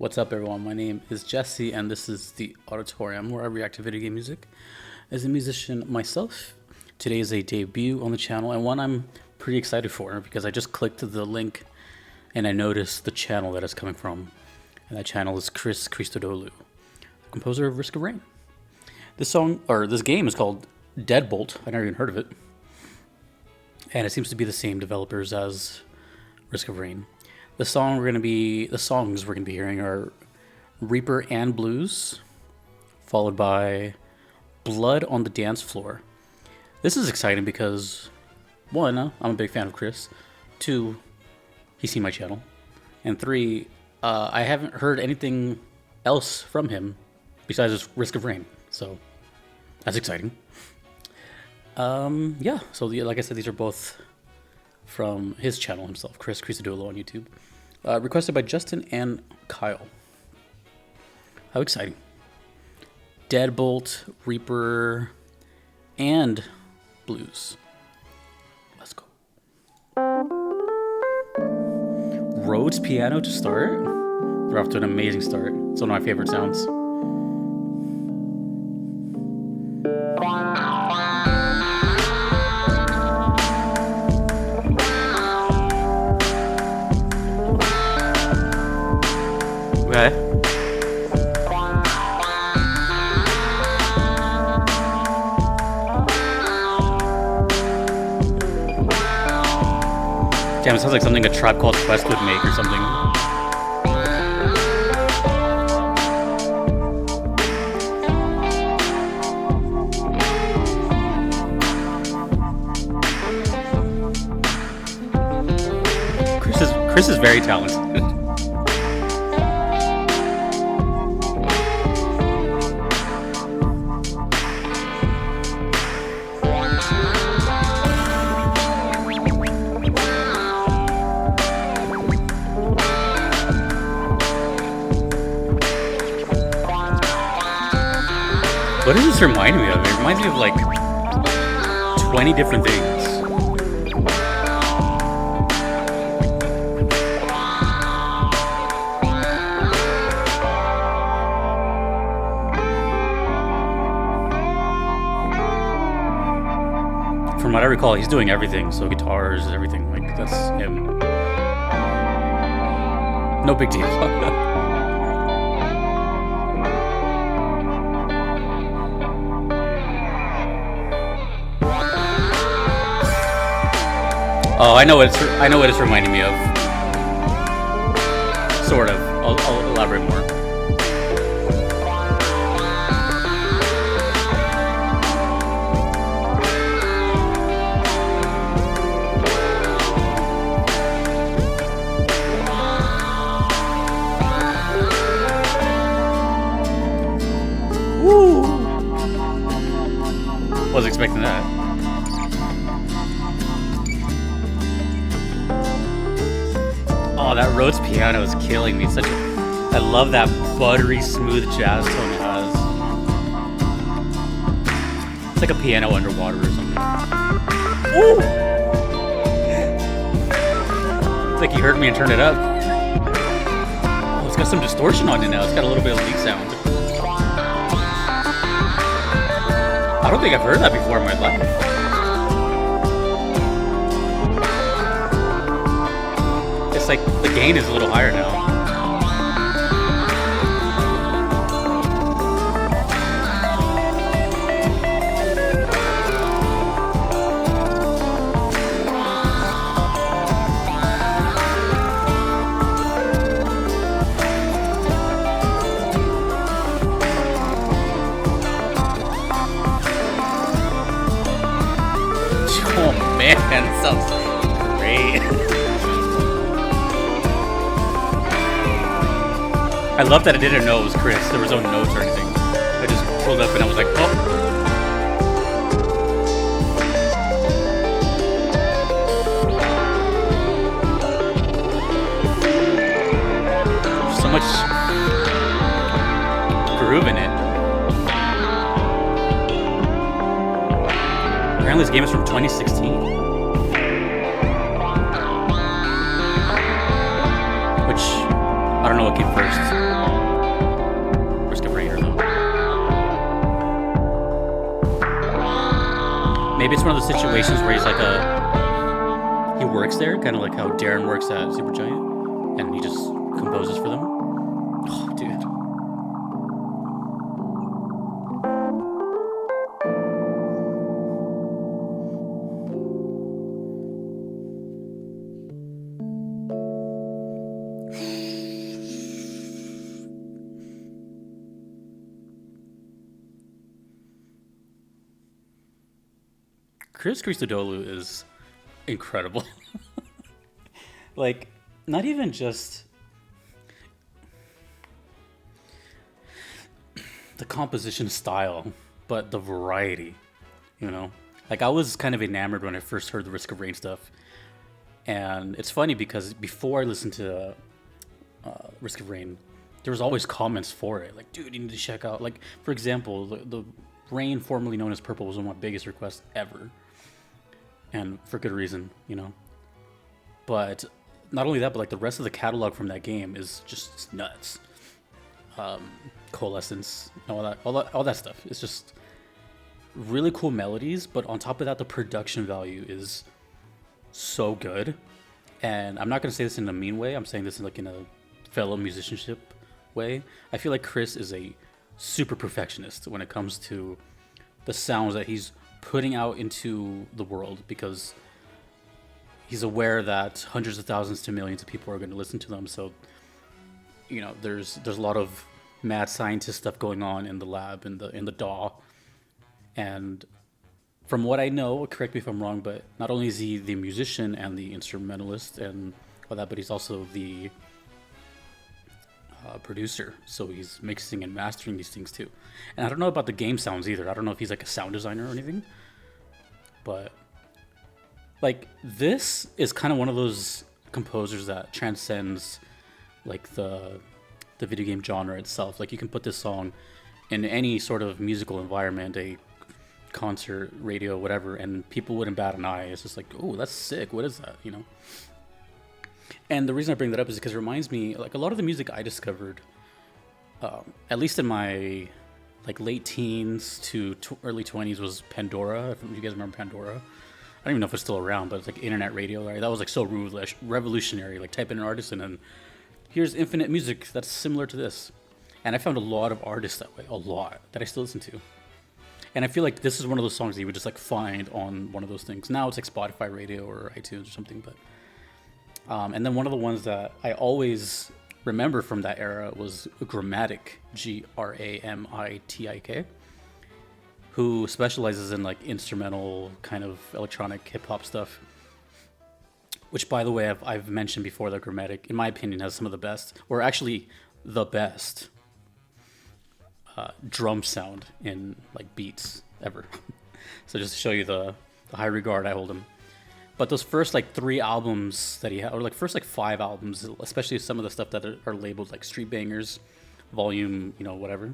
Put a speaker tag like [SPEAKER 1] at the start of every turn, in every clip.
[SPEAKER 1] What's up, everyone? My name is Jesse, and this is the Auditorium, where I react to video game music. As a musician myself, today is a debut on the channel, and one I'm pretty excited for because I just clicked the link and I noticed the channel that it's coming from. And that channel is Christodoulou, the composer of Risk of Rain. This game is called Deadbolt. I never even heard of it. And it seems to be the same developers as Risk of Rain. The songs we're gonna be hearing are Reaper and Blues, followed by Blood on the Dance Floor. This is exciting because, one, I'm a big fan of Chris. Two, he's seen my channel. And three, I haven't heard anything else from him besides Risk of Rain. So that's exciting. Yeah, so like I said, these are both from his channel himself, Christodoulou on YouTube. Requested by Justin and Kyle. How exciting. Deadbolt, Reaper, and Blues. Let's go. Rhodes piano to start. They're off to an amazing start. It's one of my favorite sounds. Okay. Damn, it sounds like something a Tribe Called Quest would make or something. Chris is very talented. What does this remind me of? It reminds me of like 20 different things. From what I recall, he's doing everything. So guitars, everything. Like, that's him. No big deal. Oh, I know what it's reminding me of. Sort of. I'll elaborate more. Woo! Wasn't expecting that. Oh, that Rhodes piano is killing me. I love that buttery, smooth jazz tone it has. It's like a piano underwater or something. Ooh! It's like he heard me and turned it up. Oh, it's got some distortion on it now. It's got a little bit of leak sound. I don't think I've heard that before in my life. Like the gain is a little higher now. Oh man, that sounds great. I love that I didn't know it was Chris. There was no notes or anything. I just pulled up and I was like, oh. There's so much groove in it. Apparently this game is from 2016. Which, I don't know what came first. Maybe it's one of those situations where he's like he works there, kind of like how Darren works at Supergiant, and he just composes for them. Oh, dude. Christodoulou is incredible. Like, not even just the composition style, but the variety, you know? Like, I was kind of enamored when I first heard the Risk of Rain stuff. And it's funny because before I listened to Risk of Rain, there was always comments for it. Like, dude, you need to check out. Like, for example, the Rain, formerly known as Purple, was one of my biggest requests ever. And for good reason, you know? But not only that, but like the rest of the catalog from that game is just nuts. Coalescence, all that stuff. It's just really cool melodies, but on top of that, the production value is so good. And I'm not gonna say this in a mean way. I'm saying this in a fellow musicianship way. I feel like Chris is a super perfectionist when it comes to the sounds that he's putting out into the world, because he's aware that hundreds of thousands to millions of people are going to listen to them. So, you know, there's a lot of mad scientist stuff going on in the lab, in the DAW. And from what I know, correct me if I'm wrong, but not only is he the musician and the instrumentalist and all that, but he's also the producer. So he's mixing and mastering these things too. And I don't know about the game sounds either. I don't know if he's like a sound designer or anything, but like this is kind of one of those composers that transcends like the video game genre itself. Like you can put this song in any sort of musical environment, a concert, radio, whatever, and people wouldn't bat an eye. It's just like, oh, that's sick. What is that? You know? And the reason I bring that up is because it reminds me, like a lot of the music I discovered, at least in my like late teens to early 20s, was Pandora. If you guys remember Pandora. I don't even know if it's still around, but it's like internet radio, right? That was like so revolutionary. Like type in an artist and then here's infinite music that's similar to this. And I found a lot of artists that way, a lot, that I still listen to. And I feel like this is one of those songs that you would just like find on one of those things. Now it's like Spotify radio or iTunes or something, but and then one of the ones that I always remember from that era was Grammatic, Gramitik, who specializes in like instrumental kind of electronic hip hop stuff. Which, by the way, I've mentioned before that Grammatic, in my opinion, has some of the best, or actually the best, drum sound in like beats ever. So just to show you the high regard I hold him. But those first like 3 albums that he had, or like first like 5 albums, especially some of the stuff that are labeled like Street Bangers, Volume, you know, whatever.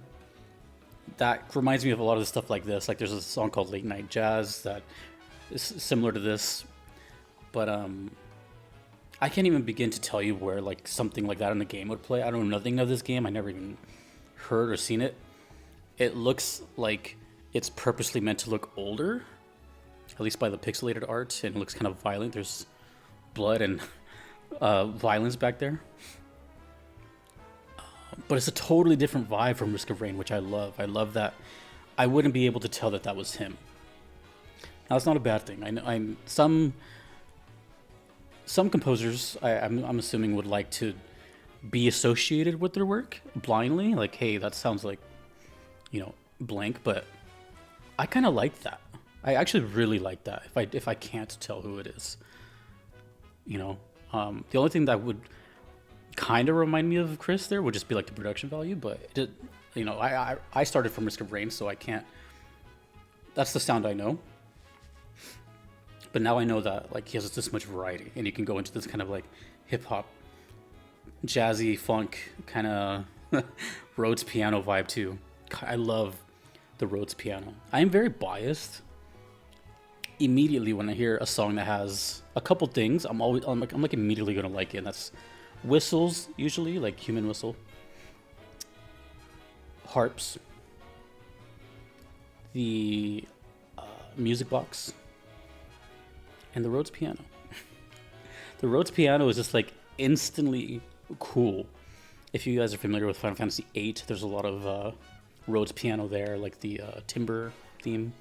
[SPEAKER 1] That reminds me of a lot of the stuff like this. Like there's a song called Late Night Jazz that is similar to this. But I can't even begin to tell you where like something like that in the game would play. I don't know nothing of this game. I never even heard or seen it. It looks like it's purposely meant to look older, at least by the pixelated art, and it looks kind of violent. There's blood and violence back there. But it's a totally different vibe from Risk of Rain, which I love. I love that I wouldn't be able to tell that that was him. Now, that's not a bad thing. I'm some composers, I'm assuming, would like to be associated with their work blindly. Like, hey, that sounds like, you know, blank. But I kind of like that. I actually really like that. If I can't tell who it is, you know, the only thing that would kind of remind me of Chris there would just be like the production value. But it, you know, I started from Risk of Rain, so I can't. That's the sound I know. But now I know that like he has this much variety, and you can go into this kind of like hip hop, jazzy funk kind of Rhodes piano vibe too. I love the Rhodes piano. I am very biased. Immediately when I hear a song that has a couple things, I'm like immediately gonna like it. And that's whistles, usually like human whistle, harps, the music box, and the Rhodes piano. The Rhodes piano is just like instantly cool. If you guys are familiar with Final Fantasy VIII, there's a lot of Rhodes piano there, like the timbre theme.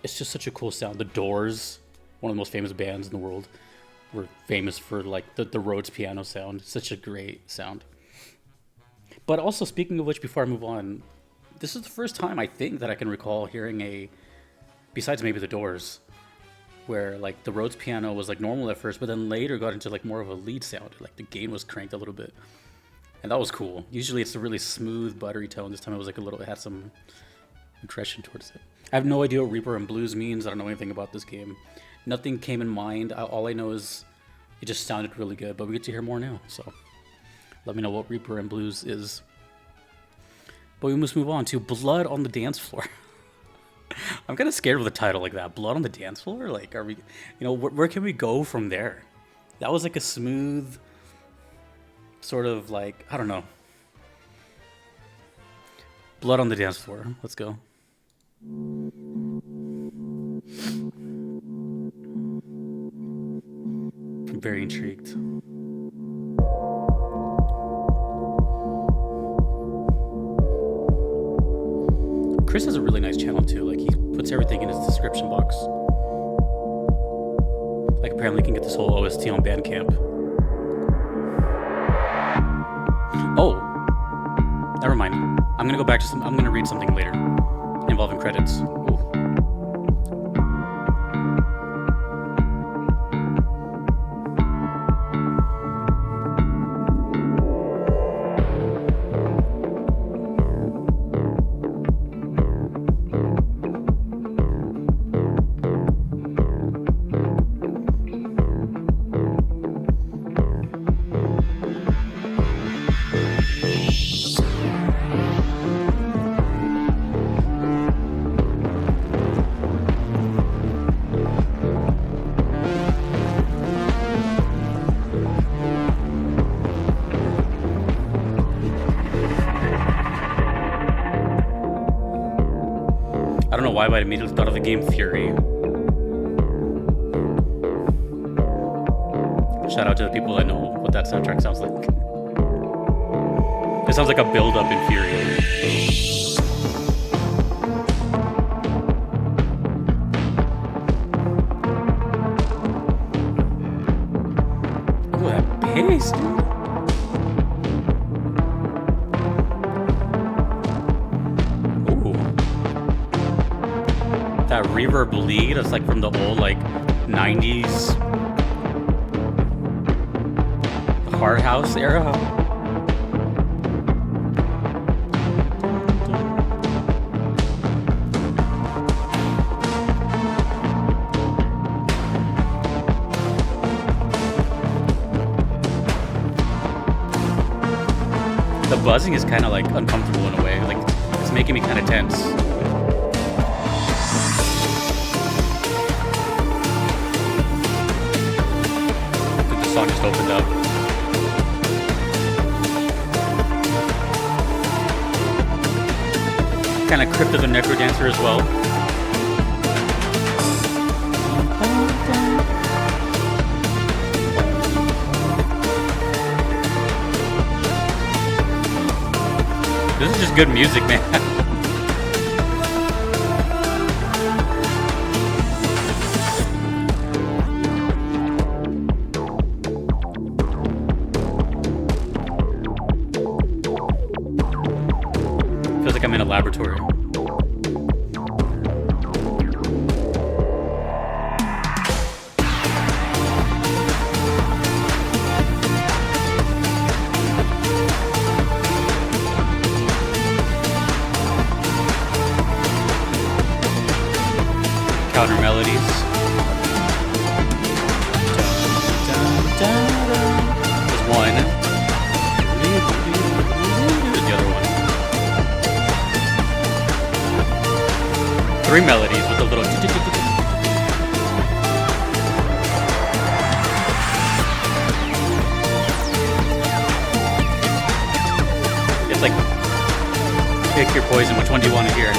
[SPEAKER 1] It's just such a cool sound. The Doors, one of the most famous bands in the world, were famous for like the Rhodes piano sound. Such a great sound. But also, speaking of which, before I move on, this is the first time I think that I can recall hearing besides maybe the Doors, where like the Rhodes piano was like normal at first, but then later got into like more of a lead sound. Like the gain was cranked a little bit, and that was cool. Usually it's a really smooth, buttery tone. This time it was like it had some aggression towards it. I have no idea what Reaper and Blues means. I don't know anything about this game. Nothing came in mind. All I know is it just sounded really good, but we get to hear more now. So let me know what Reaper and Blues is. But we must move on to Blood on the Dance Floor. I'm kind of scared with a title like that. Blood on the Dance Floor? Like, are we, where can we go from there? That was like a smooth sort of like, I don't know. Blood on the Dance Floor. Let's go. I'm very intrigued. Chris has a really nice channel too. Like he puts everything in his description box. Like apparently you can get this whole OST on Bandcamp. Oh, never mind. I'm gonna go back to I'm gonna read something later involving credits. Ooh. I don't know why, but I immediately thought of the game Fury. Shout out to the people that know what that soundtrack sounds like. It sounds like a build-up in Fury. Oh, that bass, dude. That reverb lead, it's like from the old like 90s hard house era. The buzzing is kind of like uncomfortable in a way, like it's making me kind of tense. The song just opened up. Kind of Crypt of the Necrodancer as well. This is just good music, man. Feels like I'm in a laboratory. Counter melodies. There's one. There's the other one. Three melodies with a little. It's like pick your poison. Which one do you want to hear?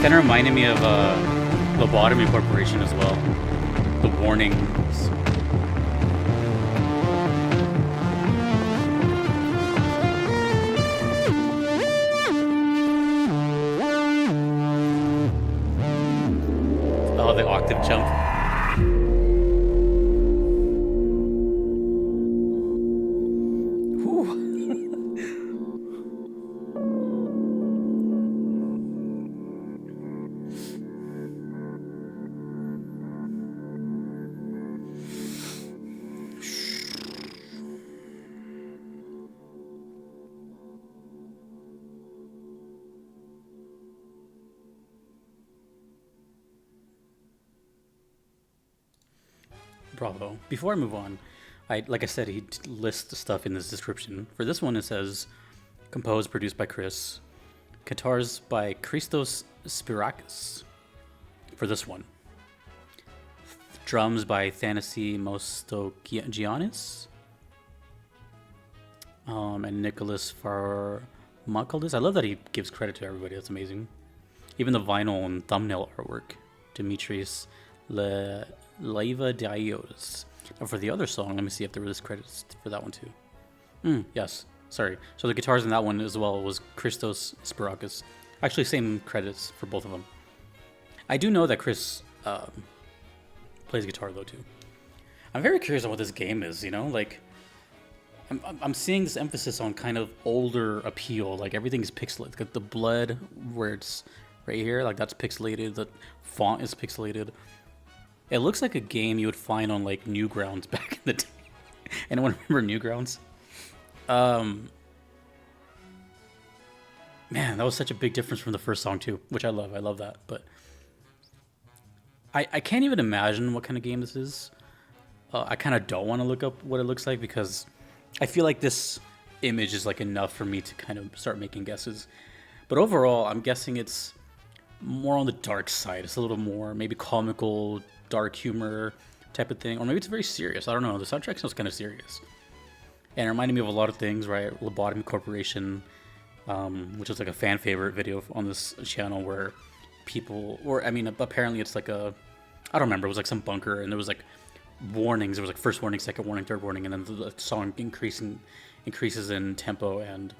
[SPEAKER 1] kind of reminding me of Lobotomy Corporation as well. The warnings. Oh, the octave jump. Bravo. Before I move on, like I said, he lists the stuff in this description. For this one, it says, composed, produced by Chris. Guitars by Christos Spirakis. For this one. Drums by Thanasi Mostogiannis. And Nicholas Farmakaldis. I love that he gives credit to everybody. That's amazing. Even the vinyl and thumbnail artwork. Dimitris Laiva Dios. And for the other song, let me see if there was credits for that one too. Yes, sorry. So the guitars in that one as well was Christos Spirakis. Actually, same credits for both of them. I do know that Chris plays guitar though too. I'm very curious on what this game is. You know, like I'm seeing this emphasis on kind of older appeal. Like everything's pixelated. Like the blood where it's right here, like that's pixelated. The font is pixelated. It looks like a game you would find on like Newgrounds back in the day. Anyone remember Newgrounds? Man, that was such a big difference from the first song too, which I love. I love that. But I can't even imagine what kind of game this is. I kind of don't want to look up what it looks like because I feel like this image is like enough for me to kind of start making guesses. But overall, I'm guessing it's more on the dark side. It's a little more maybe comical, dark humor type of thing, or maybe it's very serious. I don't know. The soundtrack sounds kind of serious, and it reminded me of a lot of things, right? Lobotomy Corporation, which is like a fan favorite video on this channel where people, or I mean, apparently it's like a, I don't remember. It was like some bunker, and there was like warnings. There was like first warning, second warning, third warning, and then the song increases in tempo and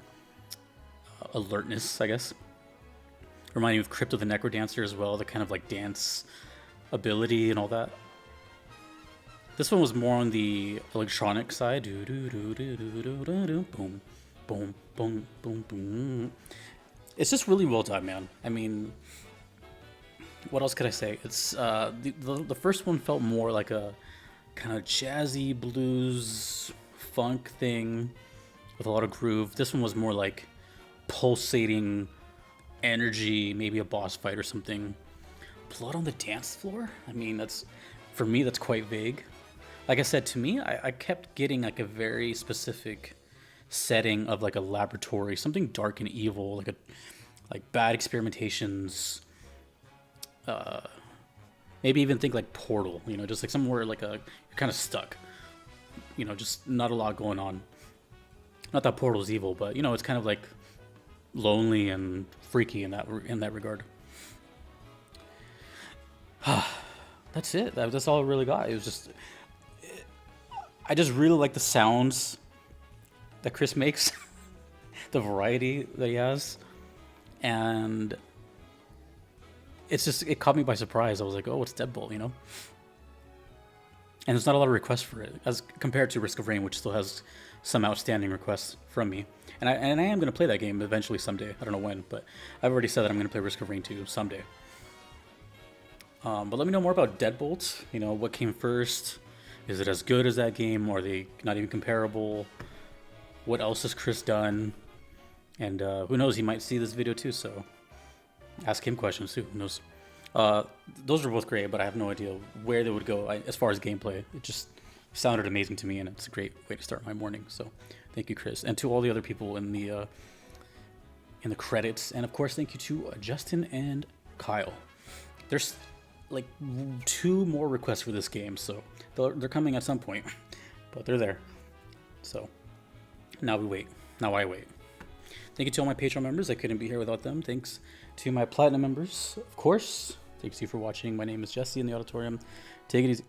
[SPEAKER 1] alertness, I guess. Reminding me of Crypto the Necrodancer as well, the kind of like dance ability and all that. This one was more on the electronic side. Boom, boom, boom, boom, boom. It's just really well done, man. I mean, what else could I say? It's the first one felt more like a kind of jazzy blues funk thing with a lot of groove. This one was more like pulsating energy, maybe a boss fight or something. Blood on the dance floor? I mean, that's, for me, that's quite vague. Like I said, to me, I kept getting like a very specific setting of like a laboratory, something dark and evil, like bad experimentations. Maybe even think like Portal, you know, just like somewhere like you're kind of stuck. You know, just not a lot going on. Not that Portal's evil, but you know, it's kind of like lonely and freaky in that regard. That's it. That's all I really got. It was just, I just really like the sounds that Chris makes, the variety that he has, and it caught me by surprise. I was like, oh, it's Deadbolt, you know? And there's not a lot of requests for it, as compared to Risk of Rain, which still has some outstanding requests from me. And I am going to play that game eventually someday. I don't know when, but I've already said that I'm going to play Risk of Rain 2 someday. But let me know more about Deadbolt. You know, what came first? Is it as good as that game? Or are they not even comparable? What else has Chris done? And who knows, he might see this video too, so ask him questions too, who knows. Those are both great, but I have no idea where they would go as far as gameplay. It just sounded amazing to me, and it's a great way to start my morning. So thank you, Chris. And to all the other people in the credits. And of course, thank you to Justin and Kyle. There's like 2 more requests for this game, so they're coming at some point, but they're there. So now we wait. Now I wait. Thank you to all my Patreon members. I couldn't be here without them. Thanks to my Platinum members, of course. Thanks to you for watching. My name is Jesse in the auditorium. Take it easy.